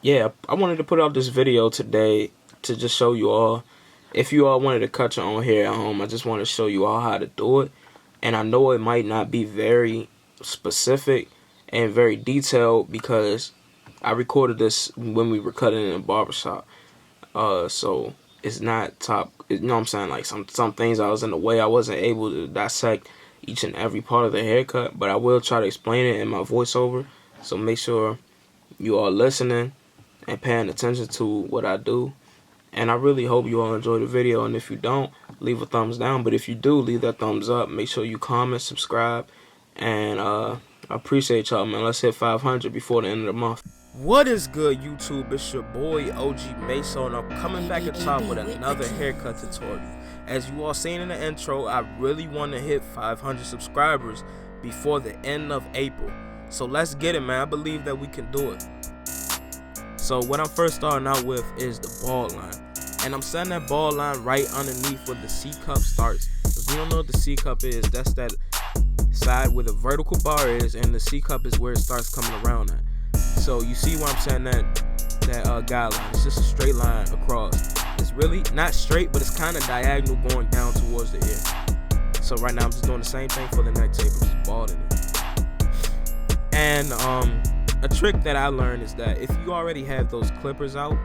yeah, I wanted to put out this video today to just show you all. If you all wanted to cut your own hair at home, I just want to show you all how to do it. And I know it might not be very specific and very detailed because I recorded this when we were cutting in a barbershop. So it's not top, you know what I'm saying? Like some things I was in the way. I wasn't able to dissect each and every part of the haircut, but I will try to explain it in my voiceover. So make sure you are listening and paying attention to what I do. And I really hope you all enjoy the video. And if you don't, leave a thumbs down. But if you do, leave that thumbs up. Make sure you comment, subscribe. And I appreciate y'all, man. Let's hit 500 before the end of the month. What is good, YouTube? It's your boy, OG Meso, and I'm coming back at top with another haircut tutorial. As you all seen in the intro, I really want to hit 500 subscribers before the end of April. So let's get it, man. I believe that we can do it. So what I'm first starting out with is the ball line. And I'm setting that ball line right underneath where the C-cup starts. If you don't know what the C-cup is, that's that side where the vertical bar is, and the C-cup is where it starts coming around at. So you see where I'm setting that guideline. It's just a straight line across. It's really not straight, but it's kind of diagonal going down towards the ear. So right now I'm just doing the same thing for the neck taper, just balding it. And a trick that I learned is that if you already have those clippers out,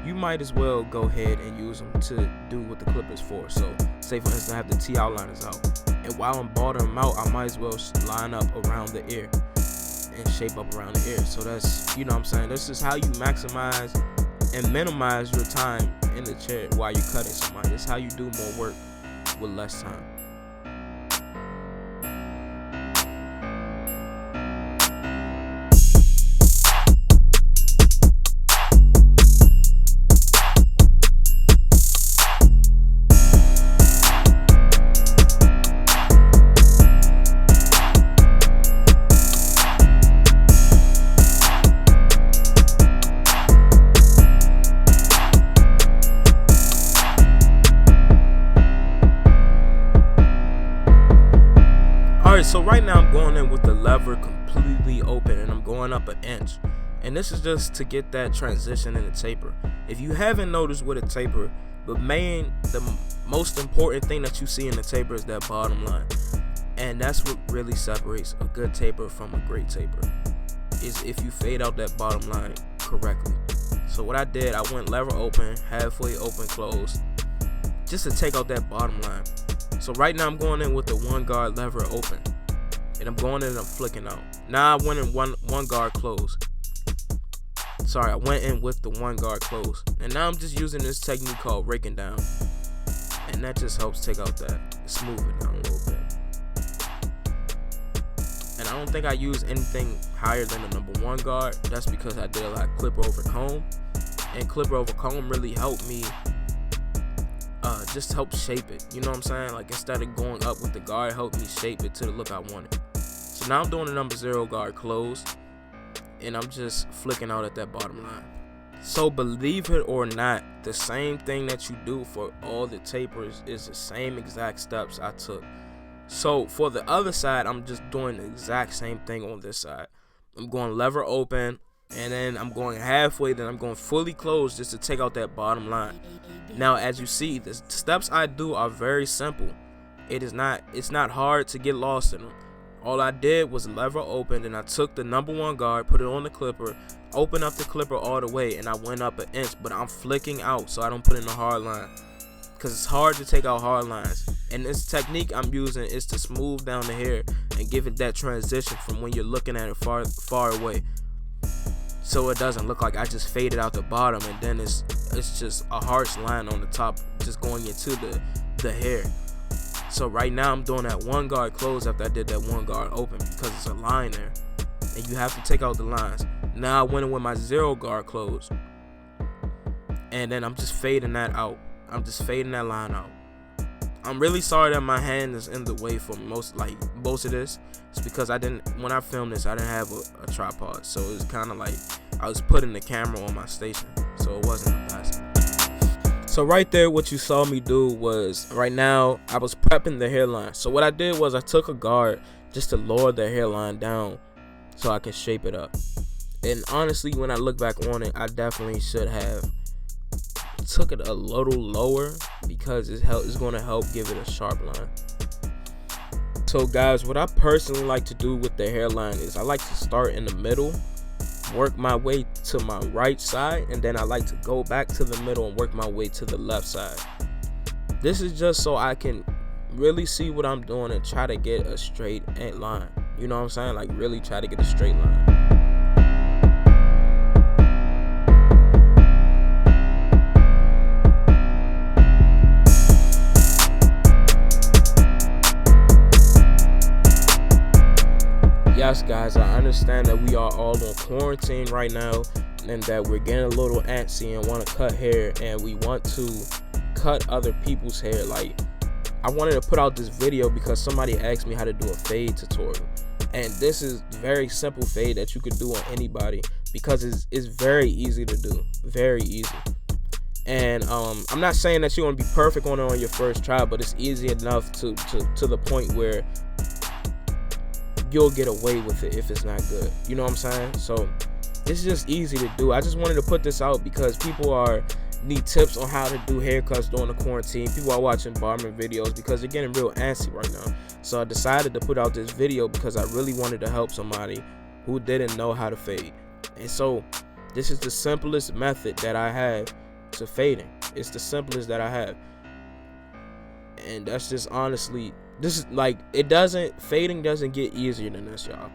you might as well go ahead and use them to do what the clippers for. So say for instance I have the T outliners out, and while I'm balding them out, I might as well line up around the ear and shape up around the ear. So that's, you know what I'm saying, this is how you maximize and minimize your time in the chair while you're cutting somebody. This is how you do more work with less time. So right now I'm going in with the lever completely open, and I'm going up an inch, and this is just to get that transition in the taper. If you haven't noticed with a taper, the most important thing that you see in the taper is that bottom line, and that's what really separates a good taper from a great taper, is if you fade out that bottom line correctly. So what I did, I went lever open, halfway open, closed, just to take out that bottom line. So right now I'm going in with the one guard lever open, and I'm going in and I'm flicking out. Now I went in one guard closed. Sorry, I went in with the one guard closed, and now I'm just using this technique called raking down, and that just helps take out that, smooth it down a little bit. And I don't think I use anything higher than the number one guard. That's because I did a lot of clipper over comb, and clipper over comb really helped me just help shape it, you know what I'm saying? Like instead of going up with the guard, it helped me shape it to the look I wanted. So now I'm doing the number 0 guard closed, and I'm just flicking out at that bottom line. So believe it or not, the same thing that you do for all the tapers is the same exact steps I took. So for the other side, I'm just doing the exact same thing on this side. I'm going lever open, and then I'm going halfway, then I'm going fully closed just to take out that bottom line. Now as you see, the steps I do are very simple. It's not hard to get lost in them. All I did was lever open, and I took the number one guard, put it on the clipper, open up the clipper all the way, and I went up an inch, but I'm flicking out so I don't put in a hard line, because it's hard to take out hard lines. And this technique I'm using is to smooth down the hair and give it that transition from when you're looking at it far away, so it doesn't look like I just faded out the bottom and then it's just a harsh line on the top just going into the hair. So right now I'm doing that one guard close after I did that one guard open, because it's a line there and you have to take out the lines. Now I went in with my 0 guard close, and then I'm just fading that out. I'm just fading that line out. I'm really sorry that my hand is in the way for most of this. It's because when I filmed this, I didn't have a tripod, so it was kind of like I was putting the camera on my station, so it wasn't the best. So right there, what you saw me do was, right now I was prepping the hairline. So what I did was I took a guard just to lower the hairline down so I can shape it up. And honestly, when I look back on it, I definitely should have took it a little lower, because it's going to help give it a sharp line. So guys, what I personally like to do with the hairline is I like to start in the middle, work my way to my right side, and then I like to go back to the middle and work my way to the left side. This is just so I can really see what I'm doing and try to get a straight line. You know what I'm saying? Like, really try to get a straight line. Yes, guys, I understand that we are all on quarantine right now, and that we're getting a little antsy and want to cut hair, and we want to cut other people's hair. Like, I wanted to put out this video because somebody asked me how to do a fade tutorial, and this is very simple fade that you could do on anybody, because it's very easy to do, very easy. And I'm not saying that you're gonna be perfect on it on your first try, but it's easy enough to the point where you'll get away with it if it's not good. You know what I'm saying? So it's just easy to do. I just wanted to put this out because people need tips on how to do haircuts during the quarantine. People are watching barber videos because they're getting real antsy right now. So I decided to put out this video because I really wanted to help somebody who didn't know how to fade. And so this is the simplest method that I have to fading. It's the simplest that I have. And that's just honestly, this is like, fading doesn't get easier than this, y'all.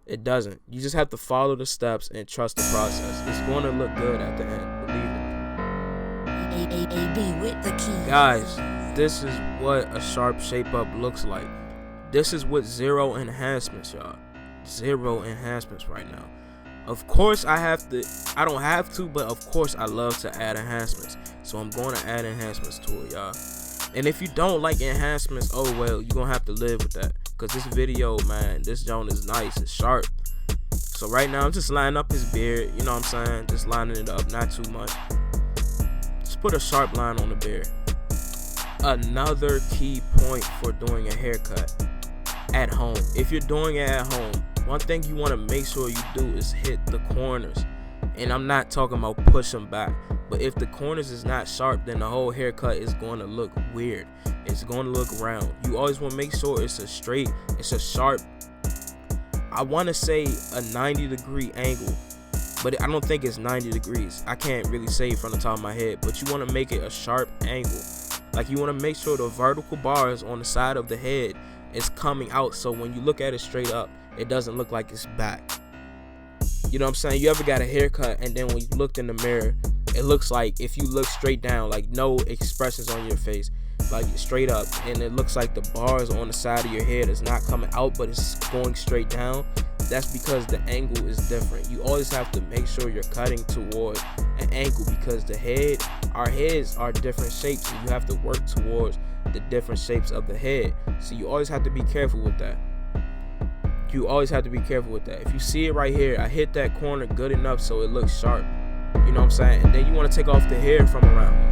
It doesn't. You just have to follow the steps and trust the process. It's going to look good at the end, believe it. Guys, this is what a sharp shape up looks like. This is with 0 enhancements, y'all. 0 enhancements right now. Of course I don't have to, but of course I love to add enhancements. So I'm going to add enhancements to it, y'all. And if you don't like enhancements, oh well, you're gonna have to live with that. Cause this video, man, this joint is nice, it's sharp. So right now I'm just lining up his beard, you know what I'm saying? Just lining it up, not too much. Just put a sharp line on the beard. Another key point for doing a haircut at home. If you're doing it at home, one thing you want to make sure you do is hit the corners. And I'm not talking about push them back, but if the corners is not sharp, then the whole haircut is going to look weird. It's going to look round. You always want to make sure it's a straight, it's a sharp, I want to say a 90-degree angle, but I don't think it's 90 degrees. I can't really say it from the top of my head, but you want to make it a sharp angle. Like, you want to make sure the vertical bars on the side of the head is coming out, so when you look at it straight up, it doesn't look like it's back. You know what I'm saying? You ever got a haircut and then when you looked in the mirror, it looks like, if you look straight down, like no expressions on your face, like straight up, and it looks like the bars on the side of your head is not coming out, but it's going straight down. That's because the angle is different. You always have to make sure you're cutting toward an angle, because our heads are different shapes, and you have to work towards the different shapes of the head. So you always have to be careful with that. You always have to be careful with that. If you see it right here, I hit that corner good enough so it looks sharp. You know what I'm saying? And then you want to take off the hair from around it.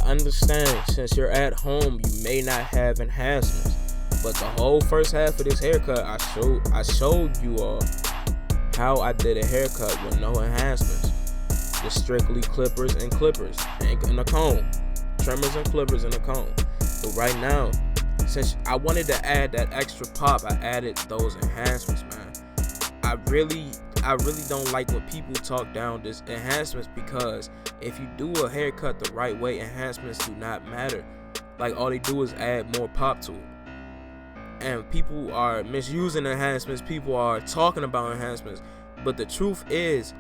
Understand, since you're at home, you may not have enhancements, but the whole first half of this haircut, I showed you all how I did a haircut with no enhancements. Just strictly clippers and a comb, trimmers and clippers and a comb. But right now, since I wanted to add that extra pop, I added those enhancements, man. I really don't like when people talk down this enhancements, because if you do a haircut the right way, enhancements do not matter. Like, all they do is add more pop to it. And people are misusing enhancements. People are talking about enhancements. But the truth is,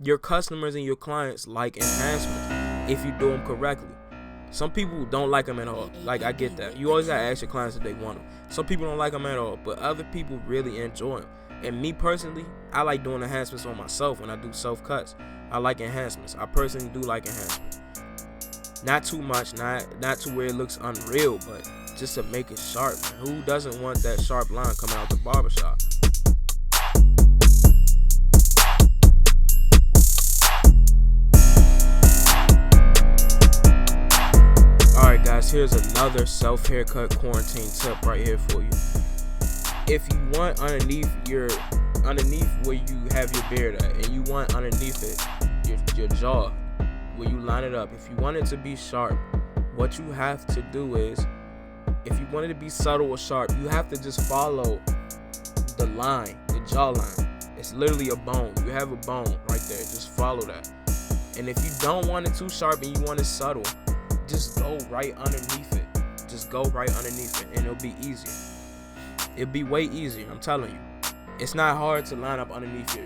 your customers and your clients like enhancements if you do them correctly. Some people don't like them at all. Like, I get that. You always gotta ask your clients if they want them. Some people don't like them at all, but other people really enjoy them. And me personally, I like doing enhancements on myself when I do self cuts. I like enhancements. I personally do like enhancements. Not too much, not to where it looks unreal, but just to make it sharp, man. Who doesn't want that sharp line coming out the barbershop? Alright guys, here's another self haircut quarantine tip right here for you. If you want underneath where you have your beard at, and you want underneath it, your jaw, where you line it up, if you want it to be sharp, what you have to do is, if you want it to be subtle or sharp, you have to just follow the line, the jaw line. It's literally a bone. You have a bone right there. Just follow that. And if you don't want it too sharp and you want it subtle, just go right underneath it. Just go right underneath it, and it'll be easier. It'll be way easier, I'm telling you. It's not hard to line up underneath your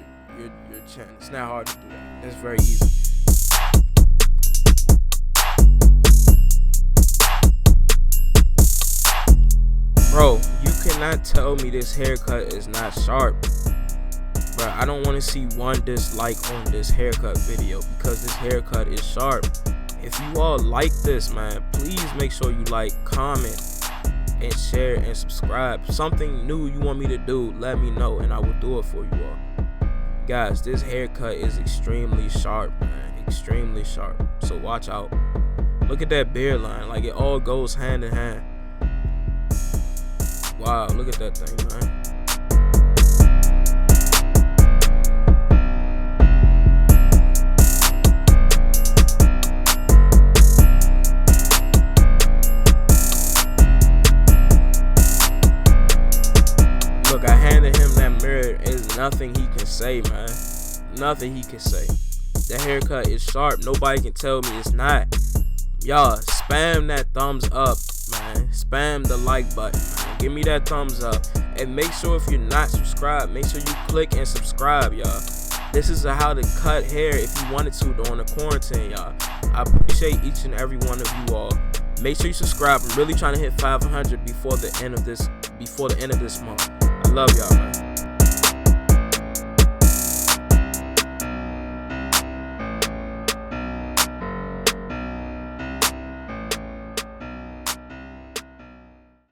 chin. It's not hard to do that. It's very easy. Bro, you cannot tell me this haircut is not sharp. Bro, I don't want to see one dislike on this haircut video because this haircut is sharp. If you all like this, man, please make sure you like, comment, and share and subscribe. Something new you want me to do, let me know and I will do it for you all. Guys, this haircut is extremely sharp, man. Extremely sharp. So watch out. Look at that beard line. Like, it all goes hand in hand. Wow, look at that thing, man. Look, I handed him that mirror. There's nothing he can say, man. Nothing he can say. The haircut is sharp. Nobody can tell me it's not. Y'all, spam that thumbs up, man. Spam the like button, man. Give me that thumbs up. And make sure if you're not subscribed, make sure you click and subscribe, y'all. This is how to cut hair if you wanted to during the quarantine, y'all. I appreciate each and every one of you all. Make sure you subscribe. I'm really trying to hit 500 before the end of this month. I love y'all, man.